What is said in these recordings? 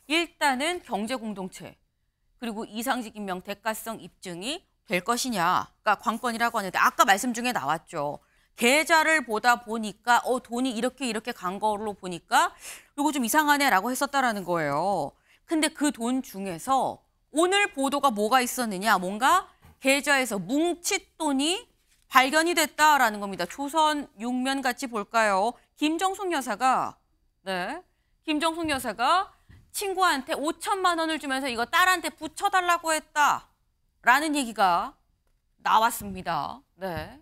일단은 경제공동체 그리고 이상직 임명 대가성 입증이 될 것이냐가 관건이라고 하는데 아까 말씀 중에 나왔죠. 계좌를 보다 보니까 돈이 이렇게 간 걸로 보니까 이거 좀 이상하네라고 했었다라는 거예요. 근데 그 돈 중에서 오늘 보도가 뭐가 있었느냐. 뭔가 계좌에서 뭉칫돈이 발견이 됐다라는 겁니다. 조선 6면 같이 볼까요? 김정숙 여사가 친구한테 5천만 원을 주면서 이거 딸한테 붙여달라고 했다라는 얘기가 나왔습니다. 네,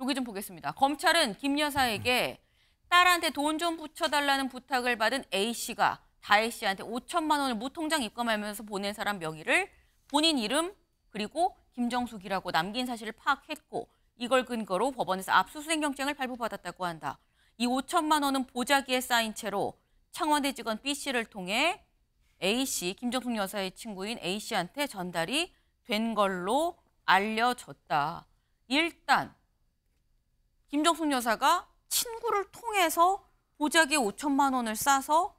여기 좀 보겠습니다. 검찰은 김 여사에게 딸한테 돈 좀 붙여달라는 부탁을 받은 A씨가 다혜 씨한테 5천만 원을 무통장 입금하면서 보낸 사람 명의를 본인 이름 그리고 김정숙이라고 남긴 사실을 파악했고 이걸 근거로 법원에서 압수수색영장을 발부받았다고 한다. 이 5천만 원은 보자기에 쌓인 채로 청와대 직원 B씨를 통해 A씨, 김정숙 여사의 친구인 A씨한테 전달이 된 걸로 알려졌다. 일단 김정숙 여사가 친구를 통해서 보자기에 5천만 원을 싸서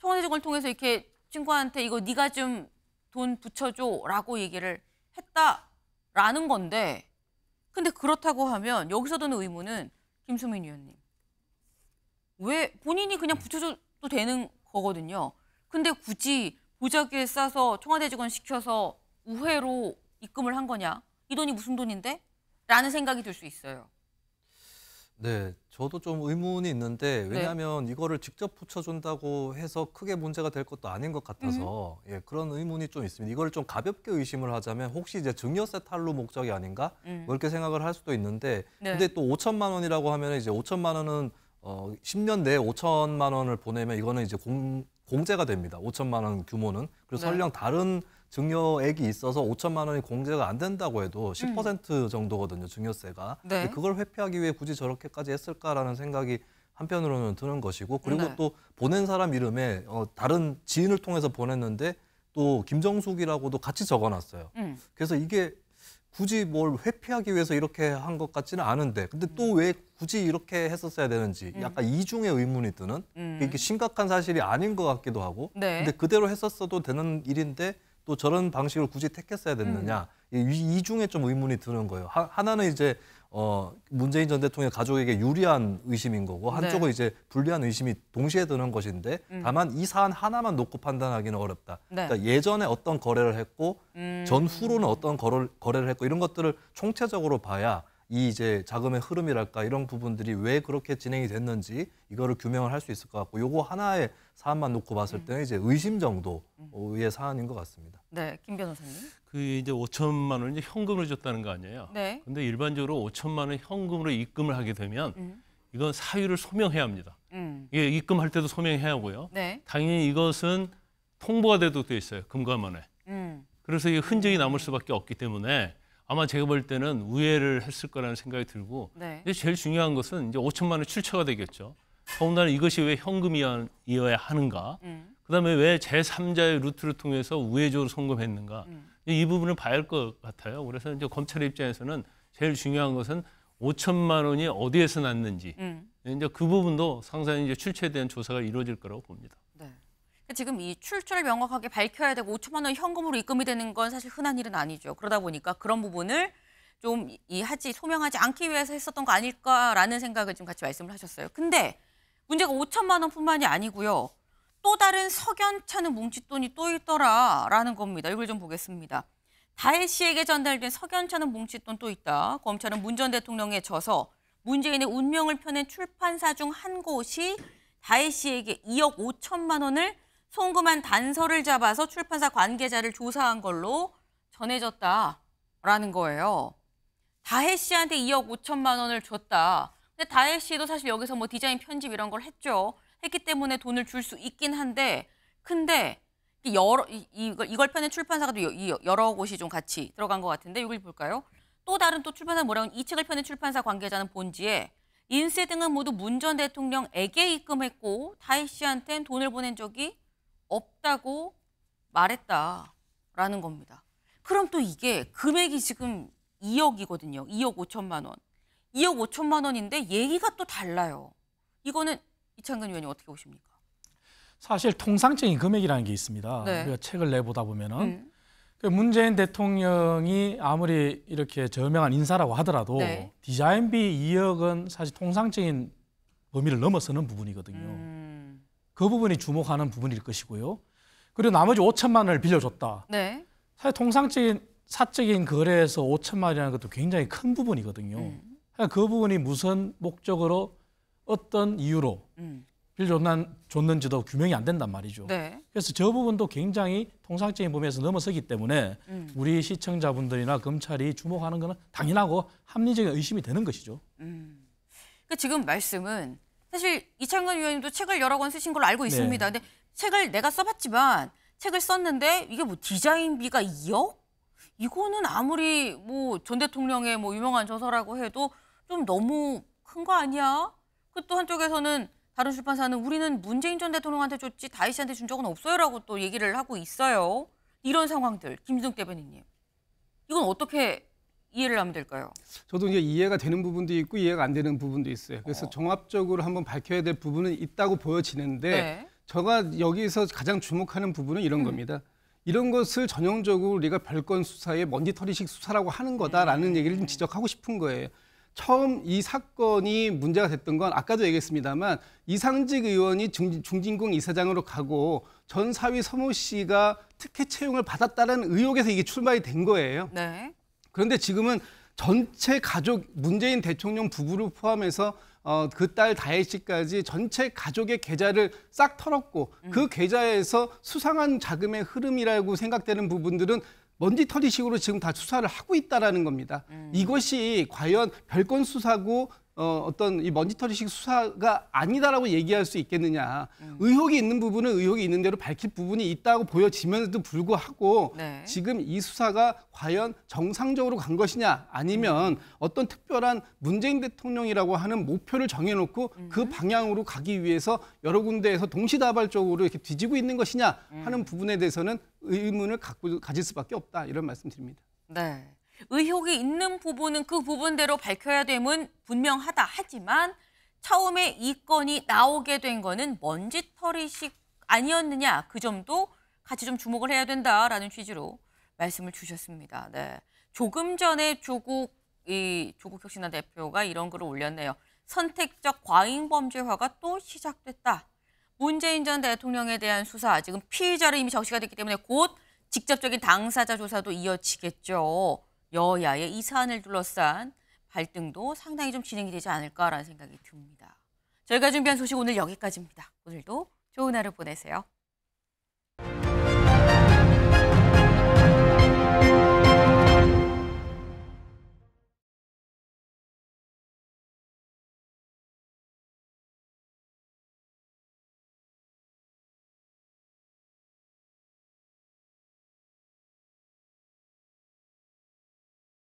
청와대 직원을 통해서 이렇게 친구한테 이거 네가 좀 돈 붙여줘라고 얘기를 했다라는 건데 근데 그렇다고 하면 여기서 드는 의문은 김수민 의원님. 왜 본인이 그냥 붙여줘도 되는 거거든요. 근데 굳이 보자기에 싸서 청와대 직원 시켜서 우회로 입금을 한 거냐? 이 돈이 무슨 돈인데? 라는 생각이 들 수 있어요. 네, 저도 좀 의문이 있는데 왜냐하면 네. 이거를 직접 붙여준다고 해서 크게 문제가 될 것도 아닌 것 같아서 예, 그런 의문이 좀 있습니다. 이걸 좀 가볍게 의심을 하자면 혹시 이제 증여세 탈루 목적이 아닌가 뭐 이렇게 생각을 할 수도 있는데 네. 근데 또 5천만 원이라고 하면 이제 5천만 원은 10년 내에 5천만 원을 보내면 이거는 이제 공제가 됩니다. 5천만 원 규모는. 그리고 네. 설령 다른 증여액이 있어서 5천만 원이 공제가 안 된다고 해도 10% 정도거든요, 증여세가. 네. 그걸 회피하기 위해 굳이 저렇게까지 했을까라는 생각이 한편으로는 드는 것이고 그리고 네. 또 보낸 사람 이름에 다른 지인을 통해서 보냈는데 또 김정숙이라고도 같이 적어놨어요. 그래서 이게 굳이 뭘 회피하기 위해서 이렇게 한 것 같지는 않은데 근데 또 왜 굳이 이렇게 했었어야 되는지 약간 이중의 의문이 드는 이게 심각한 사실이 아닌 것 같기도 하고 네. 근데 그대로 했었어도 되는 일인데 또 저런 방식을 굳이 택했어야 됐느냐 이중에 좀 의문이 드는 거예요. 하나는 이제 문재인 전 대통령 가족에게 유리한 의심인 거고 한쪽은 네. 이제 불리한 의심이 동시에 드는 것인데 다만 이 사안 하나만 놓고 판단하기는 어렵다. 네. 그러니까 예전에 어떤 거래를 했고 전후로는 어떤 거래를 했고 이런 것들을 총체적으로 봐야 이 이제 자금의 흐름이랄까 이런 부분들이 왜 그렇게 진행이 됐는지 이거를 규명을 할 수 있을 것 같고 요거 하나의 사안만 놓고 봤을 때는 이제 의심 정도의 사안인 것 같습니다. 네, 김 변호사님. 그 이제 5천만 원을 이제 현금으로 줬다는 거 아니에요. 네. 근데 일반적으로 5천만 원 현금으로 입금을 하게 되면 이건 사유를 소명해야 합니다. 이게 입금할 때도 소명해야 하고요. 네. 당연히 이것은 통보가 돼도 돼 있어요. 금감원에. 그래서 이 흔적이 남을 수밖에 없기 때문에 아마 제가 볼 때는 우회를 했을 거라는 생각이 들고 네. 근데 제일 중요한 것은 이제 5천만 원 출처가 되겠죠. 더군다나 이것이 왜 현금이어야 하는가? 그다음에 왜 제3자의 루트를 통해서 우회적으로 송금했는가? 이 부분을 봐야 할 것 같아요. 그래서 이제 검찰 입장에서는 제일 중요한 것은 5천만 원이 어디에서 났는지 이제 그 부분도 상당히 이제 출처에 대한 조사가 이루어질 거라고 봅니다. 네. 지금 이 출처를 명확하게 밝혀야 되고 5천만 원 현금으로 입금이 되는 건 사실 흔한 일은 아니죠. 그러다 보니까 그런 부분을 좀 소명하지 않기 위해서 했었던 거 아닐까라는 생각을 좀 같이 말씀을 하셨어요. 근데 문제가 5천만 원뿐만이 아니고요. 또 다른 석연찮은 뭉칫돈이 또 있더라라는 겁니다. 이걸 좀 보겠습니다. 다혜 씨에게 전달된 석연찮은 뭉칫돈 또 있다. 검찰은 문 전 대통령에 져서 문재인의 운명을 펴낸 출판사 중 한 곳이 다혜 씨에게 2억 5천만 원을 송금한 단서를 잡아서 출판사 관계자를 조사한 걸로 전해졌다라는 거예요. 다혜 씨한테 2억 5천만 원을 줬다. 근데 다혜 씨도 사실 여기서 뭐 디자인 편집 이런 걸 했기 때문에 돈을 줄 수 있긴 한데 근데 이걸 펴낸 출판사가 또 여러 곳이 좀 같이 들어간 것 같은데 이걸 볼까요? 또 다른 또 출판사 뭐라고 이 책을 펴낸 출판사 관계자는 본지에 인세 등은 모두 문 전 대통령에게 입금했고 다혜 씨한테는 돈을 보낸 적이 없다고 말했다라는 겁니다. 그럼 또 이게 금액이 지금 2억이거든요. 2억 5천만 원. 2억 5천만 원인데 얘기가 또 달라요. 이거는 이창근 의원님 어떻게 보십니까? 사실 통상적인 금액이라는 게 있습니다. 네. 우리가 책을 내보다 보면은 그 문재인 대통령이 아무리 이렇게 저명한 인사라고 하더라도 네. 디자인비 2억은 사실 통상적인 범위를 넘어서는 부분이거든요. 그 부분이 주목하는 부분일 것이고요. 그리고 나머지 5천만 원을 빌려줬다. 네. 사실 통상적인 사적인 거래에서 5천만 원이라는 것도 굉장히 큰 부분이거든요. 그러니까 그 부분이 무슨 목적으로 어떤 이유로 빌려줬는지도 규명이 안 된단 말이죠. 네. 그래서 저 부분도 굉장히 통상적인 범위에서 넘어서기 때문에 우리 시청자분들이나 검찰이 주목하는 것은 당연하고 합리적인 의심이 되는 것이죠. 그 지금 말씀은 사실 이창건 의원님도 책을 여러 권 쓰신 걸로 알고 있습니다. 근데 책을 내가 써봤지만 책을 썼는데 이게 뭐 디자인비가 2억? 이거는 아무리 뭐 전 대통령의 뭐 유명한 저서라고 해도 좀 너무 큰 거 아니야? 그 또 한쪽에서는 다른 출판사는 우리는 문재인 전 대통령한테 줬지 다희 씨한테 준 적은 없어요라고 또 얘기를 하고 있어요. 이런 상황들, 김진욱 대변인님. 이건 어떻게 이해를 하면 될까요? 저도 이제 이해가 되는 부분도 있고 이해가 안 되는 부분도 있어요. 그래서 종합적으로 한번 밝혀야 될 부분은 있다고 보여지는데 네. 제가 여기서 가장 주목하는 부분은 이런 겁니다. 이런 것을 전형적으로 우리가 별건 수사의 먼지털이식 수사라고 하는 거다라는 얘기를 좀 지적하고 싶은 거예요. 처음 이 사건이 문제가 됐던 건 아까도 얘기했습니다만 이상직 의원이 중진공 이사장으로 가고 전 사위 서모 씨가 특혜 채용을 받았다는 의혹에서 이게 출발이 된 거예요. 네. 그런데 지금은 전체 가족 문재인 대통령 부부를 포함해서 그 딸 다혜 씨까지 전체 가족의 계좌를 싹 털었고 그 계좌에서 수상한 자금의 흐름이라고 생각되는 부분들은 먼지털이식으로 지금 다 수사를 하고 있다라는 겁니다. 이것이 과연 별건 수사고 어떤 이 먼지털이식 수사가 아니다라고 얘기할 수 있겠느냐. 의혹이 있는 부분은 의혹이 있는 대로 밝힐 부분이 있다고 보여지면서도 불구하고 네. 지금 이 수사가 과연 정상적으로 간 것이냐 아니면 어떤 특별한 문재인 대통령이라고 하는 목표를 정해놓고 그 방향으로 가기 위해서 여러 군데에서 동시다발적으로 이렇게 뒤지고 있는 것이냐 하는 부분에 대해서는 의문을 가질 수밖에 없다 이런 말씀드립니다. 네. 의혹이 있는 부분은 그 부분대로 밝혀야 됨은 분명하다. 하지만 처음에 이 건이 나오게 된 거는 먼지털이식 아니었느냐. 그 점도 같이 좀 주목을 해야 된다라는 취지로 말씀을 주셨습니다. 네. 조금 전에 조국 혁신화 대표가 이런 글을 올렸네요. 선택적 과잉범죄화가 또 시작됐다. 문재인 전 대통령에 대한 수사, 지금 피의자로 이미 적시가 됐기 때문에 곧 직접적인 당사자 조사도 이어지겠죠. 여야의 이 사안을 둘러싼 발등도 상당히 좀 진행이 되지 않을까라는 생각이 듭니다. 저희가 준비한 소식 오늘 여기까지입니다. 오늘도 좋은 하루 보내세요.